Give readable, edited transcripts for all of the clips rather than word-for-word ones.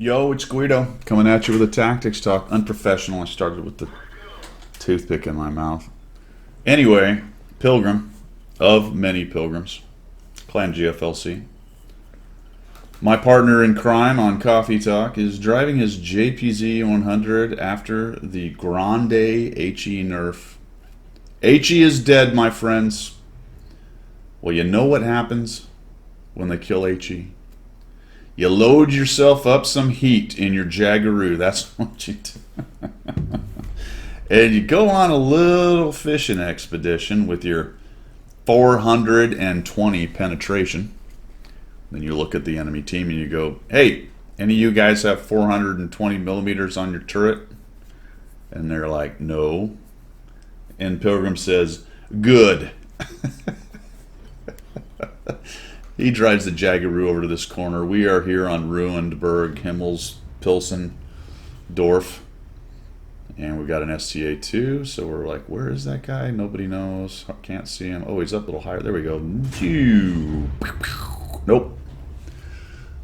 Yo, it's Guido coming at you with a tactics talk. Unprofessional. I started with the toothpick in my mouth. Anyway, Pilgrim, of many pilgrims, Clan GFLC. My partner in crime on Coffee Talk is driving his JPZ 100 after the Grande HE nerf. HE is dead, my friends. Well, you know what happens when they kill HE? You load yourself up some heat in your Jaggaroo. That's what you do. And you go on a little fishing expedition with your 420 penetration. Then you look at the enemy team and you go, hey, any of you guys have 420 millimeters on your turret? And they're like, no. And Pilgrim says, good. He drives the Jaggaroo over to this corner. We are here on Ruinedberg, Himmels, Pilsen, Dorf. And we got an STA2, so we're like, where is that guy? Nobody knows. Can't see him. Oh, he's up a little higher. There we go. Nope.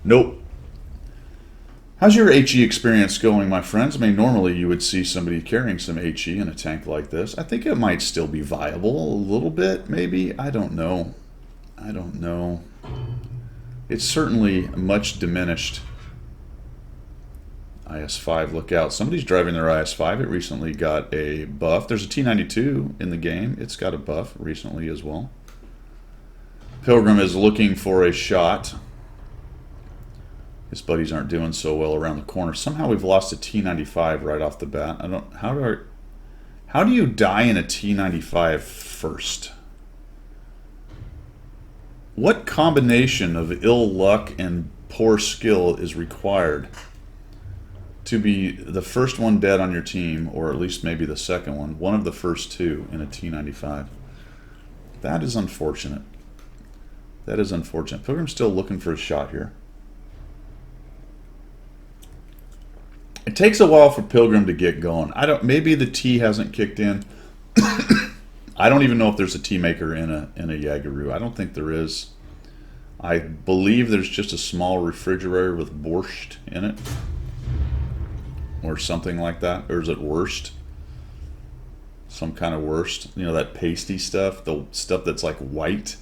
Nope. How's your HE experience going, my friends? I mean, normally you would see somebody carrying some HE in a tank like this. I think it might still be viable a little bit, maybe. I don't know. I don't know. It's certainly much diminished. IS-5, look out. Somebody's driving their IS-5. It recently got a buff. There's a T-92 in the game. It's got a buff recently as well. Pilgrim is looking for a shot. His buddies aren't doing so well around the corner. Somehow we've lost a T-95 right off the bat. I don't. How do you die in a T-95 first? What combination of ill luck and poor skill is required to be the first one dead on your team, or at least maybe the second one of the first two in a T-95? That is unfortunate. That is unfortunate. Pilgrim's still looking for a shot here. It takes a while for Pilgrim to get going. Maybe the T hasn't kicked in. I don't even know if there's a tea maker in a Jaggaroo. I don't think there is. I believe there's just a small refrigerator with borscht in it. Or something like that. Or is it wurst? Some kind of wurst. You know, that pasty stuff. The stuff that's like white.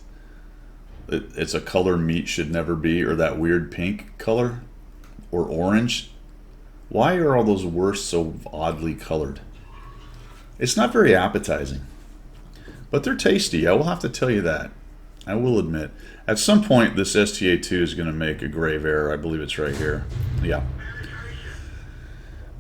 It's a color meat should never be. Or that weird pink color. Or orange. Why are all those wursts so oddly colored? It's not very appetizing. But they're tasty. I will have to tell you that. I will admit. At some point, this STA2 is going to make a grave error. I believe it's right here. Yeah.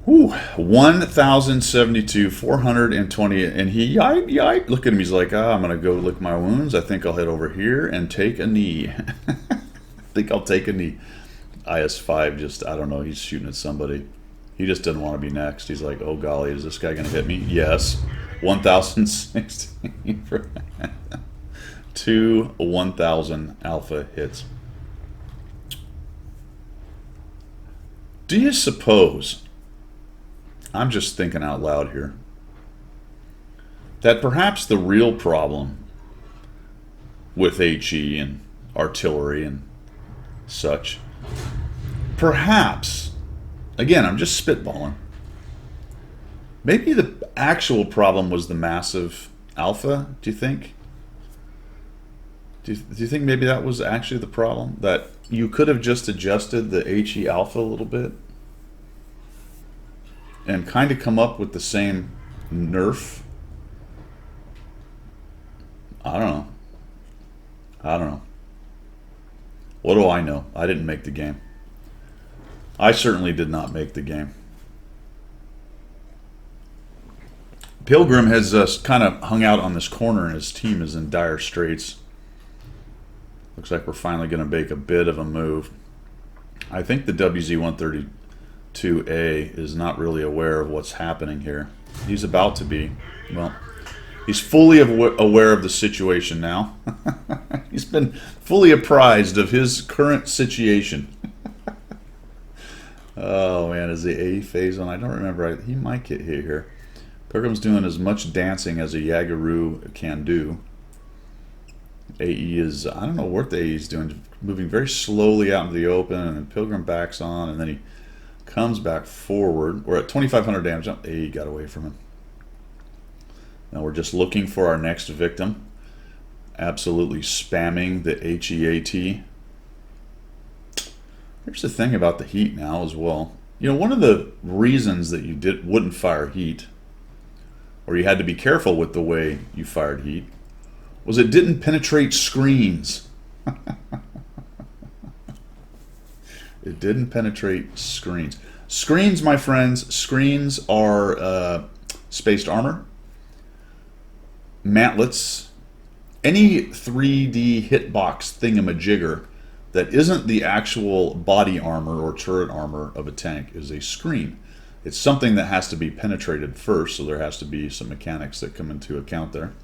Whew. 1,072, 420. And he, yipe. Look at him. He's like, I'm going to go lick my wounds. I think I'll head over here and take a knee. I think I'll take a knee. IS-5 just, I don't know. He's shooting at somebody. He just doesn't want to be next. He's like, oh, golly, is this guy going to hit me? Yes. 1,016 for 2 1,000 alpha hits. Do you suppose, I'm just thinking out loud here, that perhaps the real problem with HE and artillery and such, perhaps, again, I'm just spitballing, maybe the actual problem was the massive alpha, do you think? Do you think maybe that was actually the problem? That you could have just adjusted the HE alpha a little bit and kind of come up with the same nerf? I don't know. I don't know. What do I know? I didn't make the game. I certainly did not make the game. Pilgrim has kind of hung out on this corner and his team is in dire straits. Looks like we're finally going to make a bit of a move. I think the WZ-132A is not really aware of what's happening here. He's about to be. Well, he's fully aware of the situation now. He's been fully apprised of his current situation. Oh, man, is the A phase on? I don't remember. He might get hit here. Pilgrim's doing as much dancing as a Jaggaroo can do. AE is, I don't know what the AE is doing, moving very slowly out into the open, and then Pilgrim backs on, and then he Comes back forward. We're at 2,500 damage. Oh, he got away from him. Now we're just looking for our next victim. Absolutely spamming the HEAT. Here's the thing about the heat now as well. You know, one of the reasons that you wouldn't fire heat, or you had to be careful with the way you fired heat, was it didn't penetrate screens. It didn't penetrate screens. Screens, my friends, screens are spaced armor, mantlets, any 3D hitbox thingamajigger that isn't the actual body armor or turret armor of a tank is a screen. It's something that has to be penetrated first, so there has to be some mechanics that come into account there.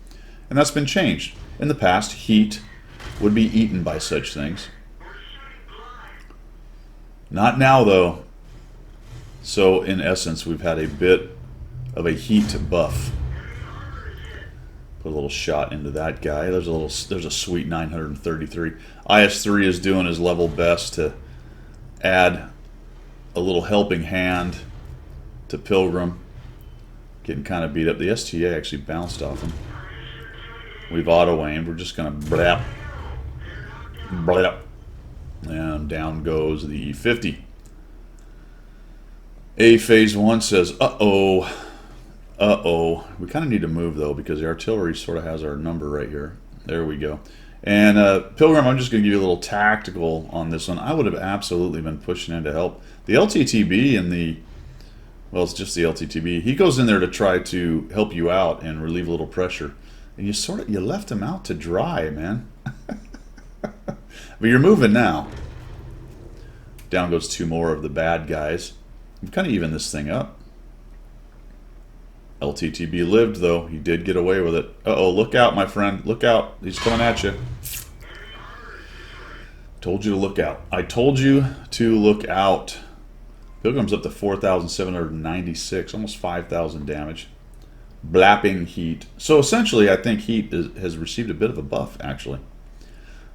And that's been changed. In the past, heat would be eaten by such things. Not now, though. So, in essence, we've had a bit of a heat buff. Put a little shot into that guy. There's a sweet 933. IS-3 is doing his level best to add a little helping hand to Pilgrim. Getting kind of beat up. The STA actually bounced off him. We've auto-aimed. We're just going to blap. Blap. And down goes the E50. A phase 1 says, uh-oh. Uh-oh. We kind of need to move, though, because the artillery sort of has our number right here. There we go. And Pilgrim, I'm just going to give you a little tactical on this one. I would have absolutely been pushing in to help. The LTTB and the... Well, it's just the LTTB. He goes in there to try to help you out and relieve a little pressure. And you left him out to dry, man. But you're moving now. Down goes 2 more of the bad guys. We've kind of evened this thing up. LTTB lived, though. He did get away with it. Uh-oh, look out, my friend. Look out. He's coming at you. Told you to look out. I told you to look out. Pilgrim's up to 4,796. Almost 5,000 damage. Blapping heat. So essentially, I think heat has received a bit of a buff, actually.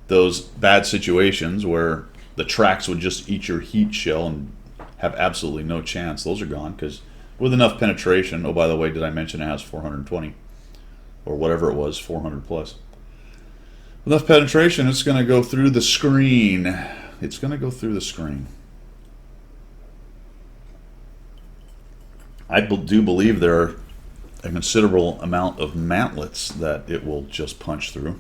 Those bad situations where the tracks would just eat your heat shell and have absolutely no chance, those are gone, because with enough penetration, oh, by the way, did I mention it has 420? Or whatever it was, 400 plus. With enough penetration, it's going to go through the screen. It's going to go through the screen. I do believe there are a considerable amount of mantlets that it will just punch through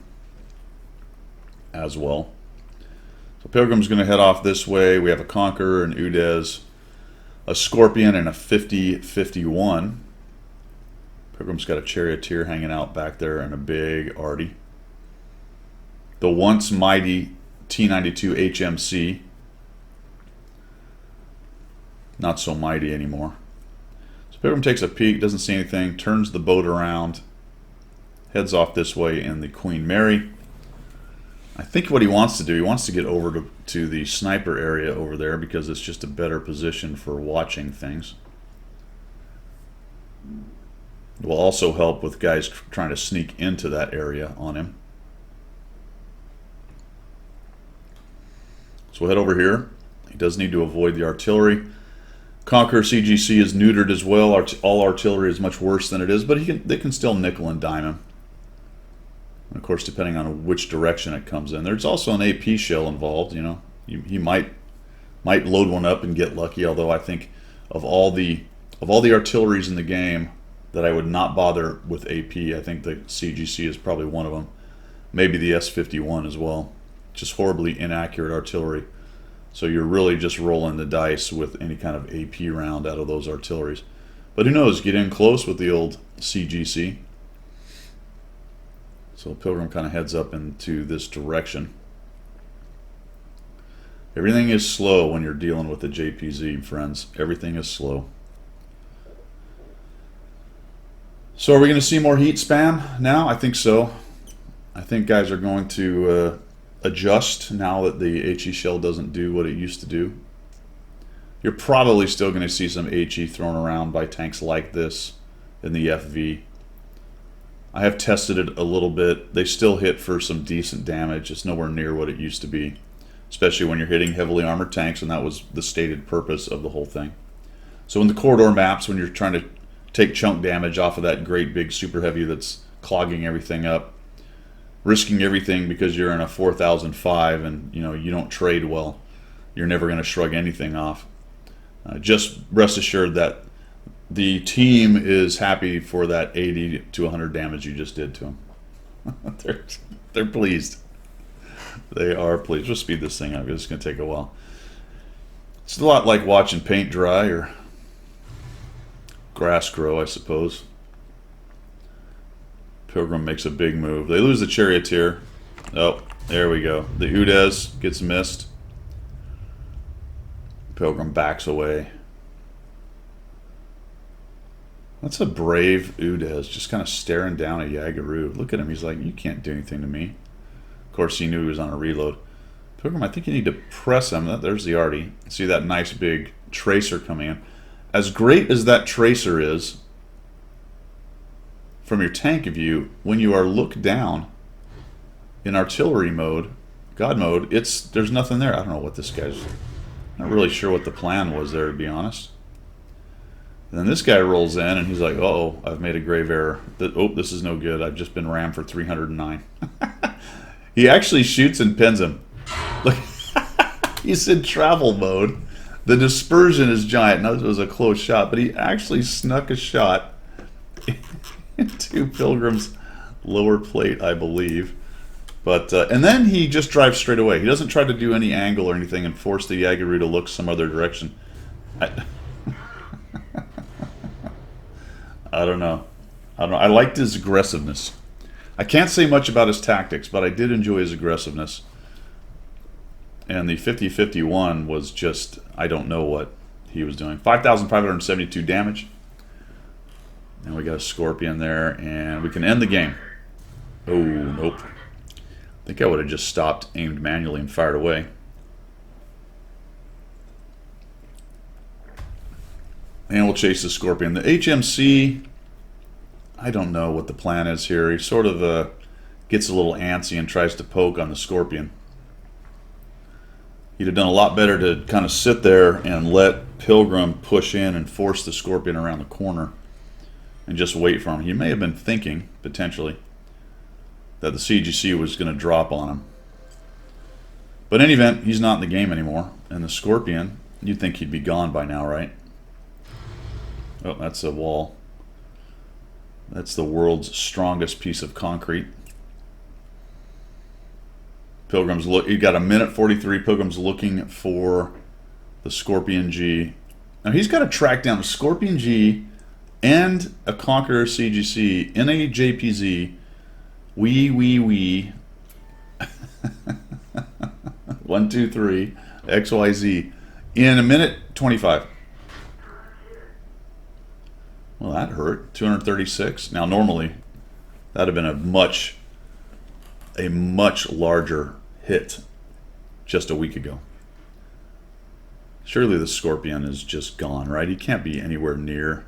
as well. So Pilgrim's going to head off this way. We have a Conqueror, an Udez, a Scorpion, and a 50-51. Pilgrim's got a Charioteer hanging out back there and a big Arty. The once mighty T-92 HMC. Not so mighty anymore. So Pilgrim takes a peek, doesn't see anything, turns the boat around, heads off this way in the Queen Mary. I think what he wants to do, he wants to get over to the sniper area over there because it's just a better position for watching things. It will also help with guys trying to sneak into that area on him. So we'll head over here. He does need to avoid the artillery. Conqueror CGC is neutered as well. All artillery is much worse than it is, but they can still nickel and dime him. And of course, depending on which direction it comes in. There's also an AP shell involved, you know. He might load one up and get lucky, although I think of all the artilleries in the game that I would not bother with AP, I think the CGC is probably one of them. Maybe the S51 as well. Just horribly inaccurate artillery. So you're really just rolling the dice with any kind of AP round out of those artilleries. But who knows, get in close with the old CGC. So Pilgrim kind of heads up into this direction. Everything is slow when you're dealing with the JPZ, friends. Everything is slow. So are we going to see more heat spam now? I think so. I think guys are going to adjust now that the HE shell doesn't do what it used to do. You're probably still going to see some HE thrown around by tanks like this in the FV. I have tested it a little bit. They still hit for some decent damage. It's nowhere near what it used to be. especially when you're hitting heavily armored tanks, and that was the stated purpose of the whole thing. So in the corridor maps, when you're trying to take chunk damage off of that great big super heavy that's clogging everything up, risking everything because you're in a 4005 and you don't trade well, you're never going to shrug anything off. Just rest assured that the team is happy for that 80 to 100 damage you just did to them. they're pleased. They are pleased. We'll speed this thing up. It's going to take a while. It's a lot like watching paint dry or grass grow, I suppose. Pilgrim makes a big move. They lose the Charioteer. Oh, there we go. The Udez gets missed. Pilgrim backs away. That's a brave Udez, just kind of staring down at Yaguru. Look at him. He's like, you can't do anything to me. Of course, he knew he was on a reload. Pilgrim, I think you need to press him. There's the arty. See that nice big tracer coming in. As great as that tracer is, from your tank view, when you are looked down in artillery mode, God mode, there's nothing there. I don't know what this guy's... Not really sure what the plan was there, to be honest. And then this guy rolls in and he's like, uh-oh, I've made a grave error. Oh, this is no good. I've just been rammed for 309. He actually shoots and pins him. Look, he's in travel mode. The dispersion is giant. Now, this was a close shot, but he actually snuck a shot into Pilgrim's lower plate, I believe. But and then he just drives straight away. He doesn't try to do any angle or anything and force the Yaguru to look some other direction. I don't know. I liked his aggressiveness. I can't say much about his tactics, but I did enjoy his aggressiveness. And the 50-51 was just, I don't know what he was doing. 5,572 damage. And we got a Scorpion there, and we can end the game. Oh, nope. I think I would have just stopped, aimed manually, and fired away. And we'll chase the Scorpion. The HMC, I don't know what the plan is here. He sort of gets a little antsy and tries to poke on the Scorpion. He'd have done a lot better to kind of sit there and let Pilgrim push in and force the Scorpion around the corner and just wait for him. He may have been thinking, potentially, that the CGC was going to drop on him. But in any event, he's not in the game anymore. And the Scorpion, you'd think he'd be gone by now, right? Oh, that's a wall. That's the world's strongest piece of concrete. Pilgrim's he got a minute 43. Pilgrim's looking for the Scorpion G. Now he's got to track down a Scorpion G and a Conqueror CGC in a JPZ. Wee. 1, 2, 3. XYZ in a minute 25. Well, that hurt. 236. Now, normally, that'd have been a much larger hit just a week ago. Surely the Scorpion is just gone, right? He can't be anywhere near.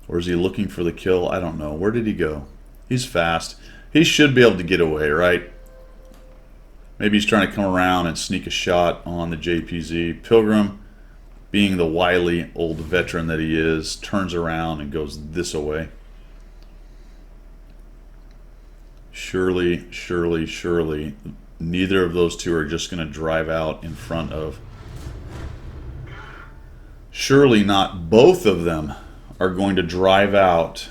Or is he looking for the kill? I don't know. Where did he go? He's fast. He should be able to get away, right? Maybe he's trying to come around and sneak a shot on the JPZ. Pilgrim, being the wily old veteran that he is, turns around and goes this way. Surely, neither of those two are just going to drive out in front of... Surely not both of them are going to drive out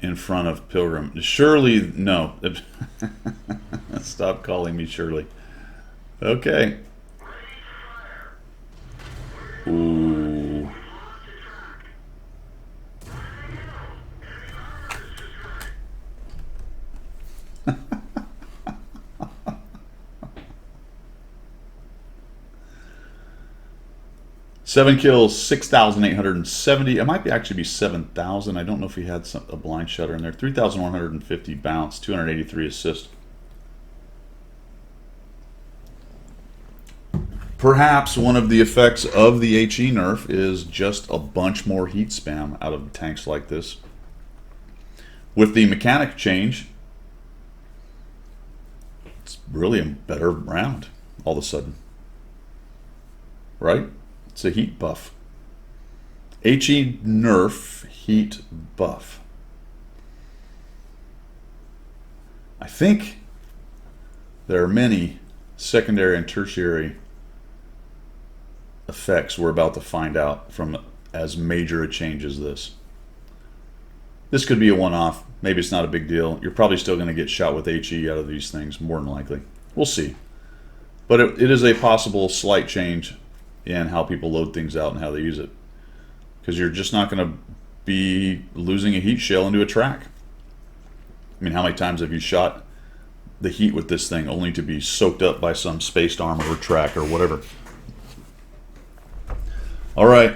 in front of Pilgrim. Surely, no. Stop calling me Shirley. Okay. Ooh. Seven kills, 6,870. It might actually be 7,000. I don't know if he had a blind shutter in there. 3,150 bounce, 283 assist. Perhaps one of the effects of the HE nerf is just a bunch more heat spam out of tanks like this. With the mechanic change, it's really a better round. all of a sudden. Right? It's a heat buff. HE nerf heat buff. I think there are many secondary and tertiary effects we're about to find out from as major a change as this. This could be a one-off. Maybe it's not a big deal. You're probably still going to get shot with HE out of these things, more than likely. We'll see. But it is a possible slight change in how people load things out and how they use it. Because you're just not going to be losing a heat shell into a track. I mean, how many times have you shot the heat with this thing only to be soaked up by some spaced armor or track or whatever? All right.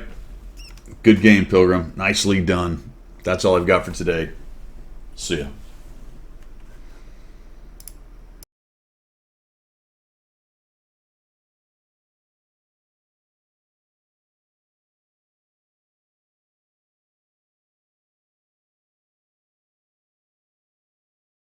Good game, Pilgrim. Nicely done. That's all I've got for today. See ya.